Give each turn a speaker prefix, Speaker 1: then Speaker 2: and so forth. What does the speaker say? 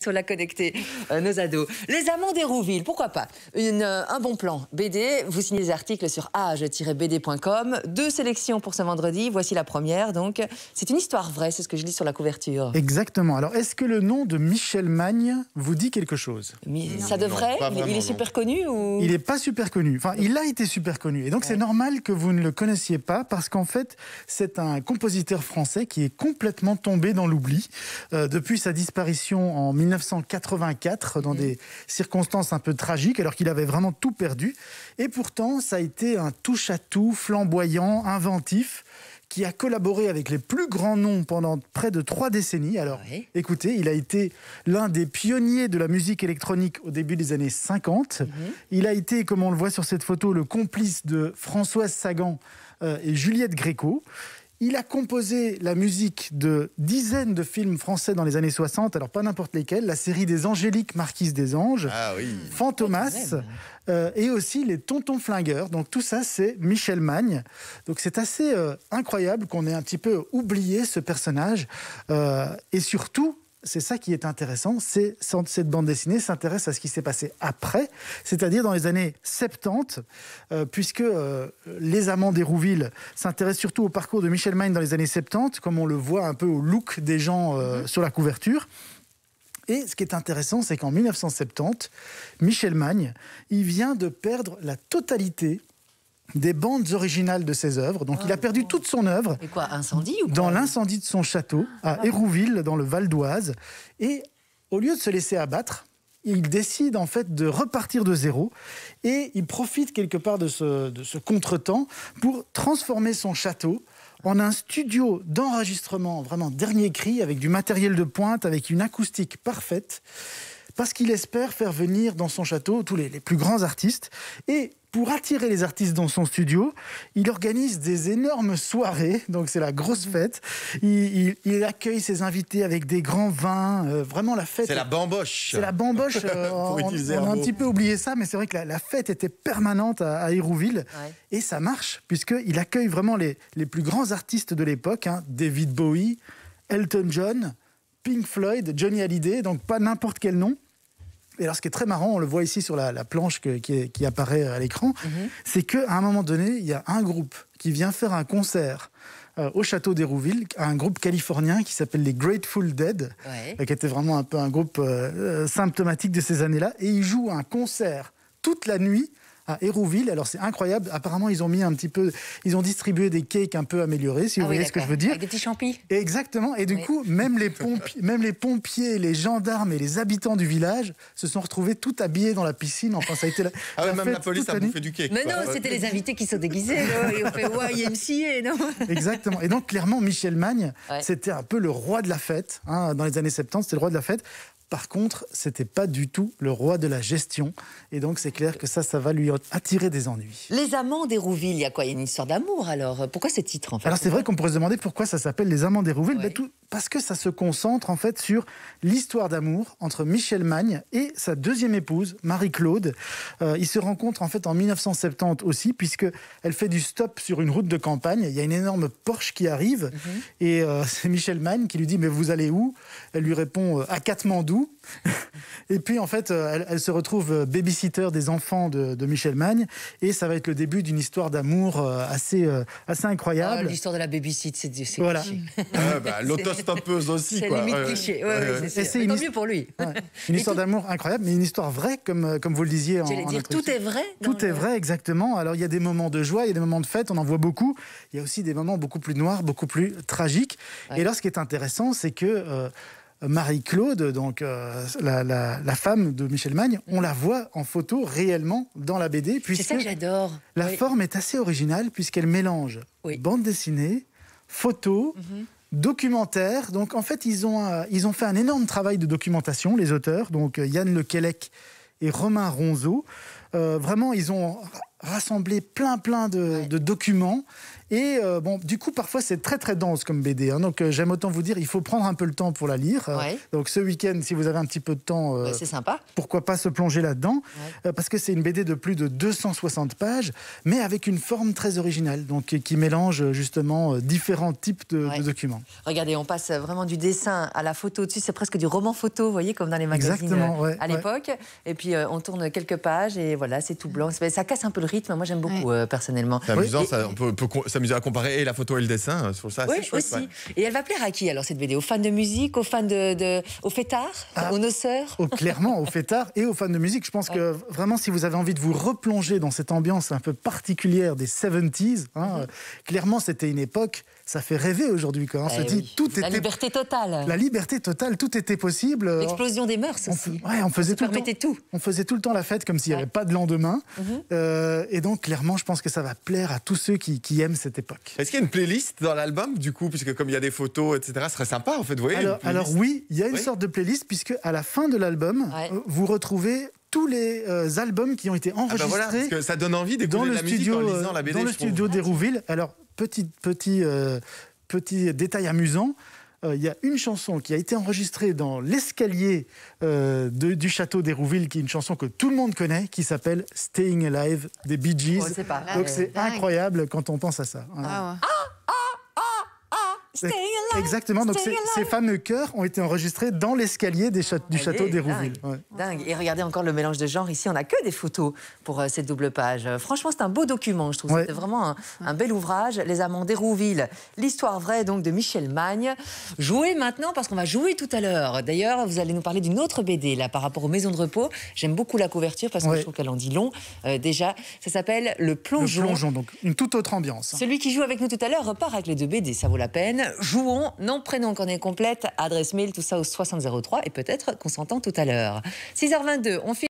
Speaker 1: On l'a connecté, nos ados. Les Amants d'Hérouville, pourquoi pas un bon plan BD, vous signez des articles sur age-bd.com. 2 sélections pour ce vendredi, voici la première. Donc, c'est une histoire vraie, c'est ce que je lis sur la couverture.
Speaker 2: Exactement. Alors, est-ce que le nom de Michel Magne vous dit quelque chose?
Speaker 1: Ça devrait, il est super connu ou...
Speaker 2: Il n'est pas super connu, enfin, il a été super connu. Et donc, c'est normal que vous ne le connaissiez pas, parce qu'en fait, c'est un compositeur français qui est complètement tombé dans l'oubli depuis sa disparition en 1984, dans des circonstances un peu tragiques, alors qu'il avait vraiment tout perdu. Et pourtant, ça a été un touche-à-tout flamboyant, inventif, qui a collaboré avec les plus grands noms pendant près de 3 décennies. Alors, écoutez, il a été l'un des pionniers de la musique électronique au début des années 50. Il a été, comme on le voit sur cette photo, le complice de Françoise Sagan et Juliette Gréco. Il a composé la musique de dizaines de films français dans les années 60, alors pas n'importe lesquels, la série des Angéliques, Marquise des Anges, Fantomas, et aussi les Tontons Flingueurs. Donc tout ça, c'est Michel Magne. Donc c'est assez incroyable qu'on ait un petit peu oublié ce personnage. Et surtout, c'est ça qui est intéressant, c'est cette bande dessinée s'intéresse à ce qui s'est passé après, c'est-à-dire dans les années 70, puisque Les Amants d'Hérouville s'intéressent surtout au parcours de Michel Magne dans les années 70, comme on le voit un peu au look des gens sur la couverture. Et ce qui est intéressant, c'est qu'en 1970, Michel Magne, il vient de perdre la totalité des bandes originales de ses œuvres. Donc il a perdu toute son œuvre.
Speaker 1: Et quoi, incendie ou
Speaker 2: dans l'incendie de son château à Hérouville, dans le Val d'Oise. Et au lieu de se laisser abattre, il décide en fait de repartir de zéro et il profite quelque part de ce contretemps pour transformer son château en un studio d'enregistrement vraiment dernier cri, avec du matériel de pointe, avec une acoustique parfaite, parce qu'il espère faire venir dans son château tous les plus grands artistes. Et pour attirer les artistes dans son studio, il organise des énormes soirées, donc c'est la grosse fête. Il accueille ses invités avec des grands vins, vraiment la fête.
Speaker 3: C'est la bamboche.
Speaker 2: C'est la bamboche, on a un petit peu oublié ça, mais c'est vrai que la fête était permanente à Hérouville. Et ça marche, puisqu'il accueille vraiment les plus grands artistes de l'époque, David Bowie, Elton John, Pink Floyd, Johnny Hallyday, donc pas n'importe quel nom. Et alors, ce qui est très marrant, on le voit ici sur la planche qui apparaît à l'écran, c'est qu'à un moment donné, il y a un groupe qui vient faire un concert au château d'Hérouville, un groupe californien qui s'appelle les Grateful Dead, qui était vraiment un peu un groupe symptomatique de ces années-là. Et ils jouent un concert toute la nuit à Hérouville. Alors c'est incroyable, apparemment ils ont distribué des cakes un peu améliorés, si vous voyez ce que je veux dire.
Speaker 1: Avec des petits champis.
Speaker 2: Exactement, et du coup, même les pompiers, les gendarmes et les habitants du village se sont retrouvés tout habillés dans la piscine. Enfin, ça a été
Speaker 3: même la police a bouffé du cake.
Speaker 1: Mais non, c'était les invités qui sont déguisés, et on fait YMCA, non?
Speaker 2: Exactement, et donc clairement, Michel Magne, c'était un peu le roi de la fête, dans les années 70, c'était le roi de la fête. Par contre, c'était pas du tout le roi de la gestion. Et donc, c'est clair que ça va lui attirer des ennuis.
Speaker 1: Les Amants d'Hérouville, il y a quoi? Il y a une histoire d'amour, alors? Pourquoi ce titre, en fait?
Speaker 2: Alors, c'est vrai qu'on pourrait se demander pourquoi ça s'appelle Les Amants d'Hérouville. Parce que ça se concentre, en fait, sur l'histoire d'amour entre Michel Magne et sa deuxième épouse, Marie-Claude. Ils se rencontrent, en fait, en 1970 aussi, puisqu'elle fait du stop sur une route de campagne. Il y a une énorme Porsche qui arrive. Et c'est Michel Magne qui lui dit « Mais vous allez où ?» Elle lui répond « À Katmandou ». Et puis en fait elle se retrouve babysitter des enfants de Michel Magne, et ça va être le début d'une histoire d'amour assez incroyable.
Speaker 1: L'histoire de la babysit, c'est
Speaker 2: voilà.
Speaker 1: cliché.
Speaker 3: L'autostoppeuse aussi,
Speaker 1: c'est limite cliché. C'est tant mieux pour lui.
Speaker 2: Une histoire d'amour incroyable, mais une histoire vraie, comme vous le disiez en introduction.
Speaker 1: Tout est vrai.
Speaker 2: Tout est vrai, exactement. Alors il y a des moments de joie, il y a des moments de fête, on en voit beaucoup. Il y a aussi des moments beaucoup plus noirs, beaucoup plus tragiques. Et là, ce qui est intéressant, c'est que Marie-Claude, donc la femme de Michel Magne, on la voit en photo réellement dans la BD.
Speaker 1: C'est ça que j'adore.
Speaker 2: La forme est assez originale, puisqu'elle mélange bande dessinée, photo, documentaire. Donc en fait, ils ont fait un énorme travail de documentation, les auteurs, donc Yann Lequelec et Romain Ronzeau. Vraiment, ils ont rassemblé plein de documents. Et bon, du coup, parfois, c'est très dense comme BD. Hein. Donc, j'aime autant vous dire, il faut prendre un peu le temps pour la lire.
Speaker 1: Ouais.
Speaker 2: Donc, ce week-end, si vous avez un petit peu de temps,
Speaker 1: c'est sympa.
Speaker 2: Pourquoi pas se plonger là-dedans, parce que c'est une BD de plus de 260 pages, mais avec une forme très originale, donc qui mélange justement différents types de documents.
Speaker 1: Regardez, on passe vraiment du dessin à la photo dessus, c'est presque du roman photo, vous voyez, comme dans les magazines à l'époque. Et puis, on tourne quelques pages et voilà, c'est tout blanc. Ça casse un peu le rythme. Moi, j'aime beaucoup, personnellement.
Speaker 3: C'est amusant, on peut s'amuser à comparer et la photo et le dessin. Je trouve ça assez chouette.
Speaker 1: Aussi. Et elle va plaire à qui, alors, cette BD? Aux fans de musique, aux fans aux fêtards, aux noceurs?
Speaker 2: Clairement, aux fêtards et aux fans de musique. Je pense que vraiment, si vous avez envie de vous replonger dans cette ambiance un peu particulière des 70s, clairement, c'était une époque... Ça fait rêver aujourd'hui, quoi. On se dit, tout était...
Speaker 1: La liberté totale.
Speaker 2: La liberté totale, tout était possible.
Speaker 1: L'explosion des mœurs aussi.
Speaker 2: On faisait tout
Speaker 1: le temps.
Speaker 2: On faisait tout le temps la fête comme s'il n'y avait pas de lendemain. Et donc, clairement, je pense que ça va plaire à tous ceux qui aiment cette époque.
Speaker 3: Est-ce qu'il y a une playlist dans l'album, du coup, puisque comme il y a des photos, etc., ce serait sympa, en fait, vous voyez.
Speaker 2: Alors oui, il y a une sorte de playlist, puisque à la fin de l'album, vous retrouvez tous les albums qui ont été enregistrés
Speaker 3: voilà, parce que ça donne envie d'écouter de la musique en lisant la BD.
Speaker 2: Dans le studio d'Hérouville. Alors, petit détail amusant, il y a une chanson qui a été enregistrée dans l'escalier du château d'Hérouville, qui est une chanson que tout le monde connaît, qui s'appelle « Staying Alive » des Bee Gees. Donc c'est incroyable quand on pense à ça. Exactement, donc ces fameux chœurs ont été enregistrés dans l'escalier du château d'Hérouville.
Speaker 1: Dingue. Et regardez encore le mélange de genres. Ici, on n'a que des photos pour cette double page. Franchement, c'est un beau document, je trouve. C'était vraiment un bel ouvrage. Les Amants d'Hérouville, l'histoire vraie donc de Michel Magne. Jouez maintenant, parce qu'on va jouer tout à l'heure. D'ailleurs, vous allez nous parler d'une autre BD là, par rapport aux maisons de repos. J'aime beaucoup la couverture parce que je trouve qu'elle en dit long. Déjà, ça s'appelle Le Plongeon.
Speaker 2: Le Plongeon, donc une toute autre ambiance.
Speaker 1: Celui qui joue avec nous tout à l'heure repart avec les 2 BD, ça vaut la peine. Jouons, nom, prénom, coordonnée complète, adresse mail, tout ça au 6003 et peut-être qu'on s'entend tout à l'heure. 6h22, on finit.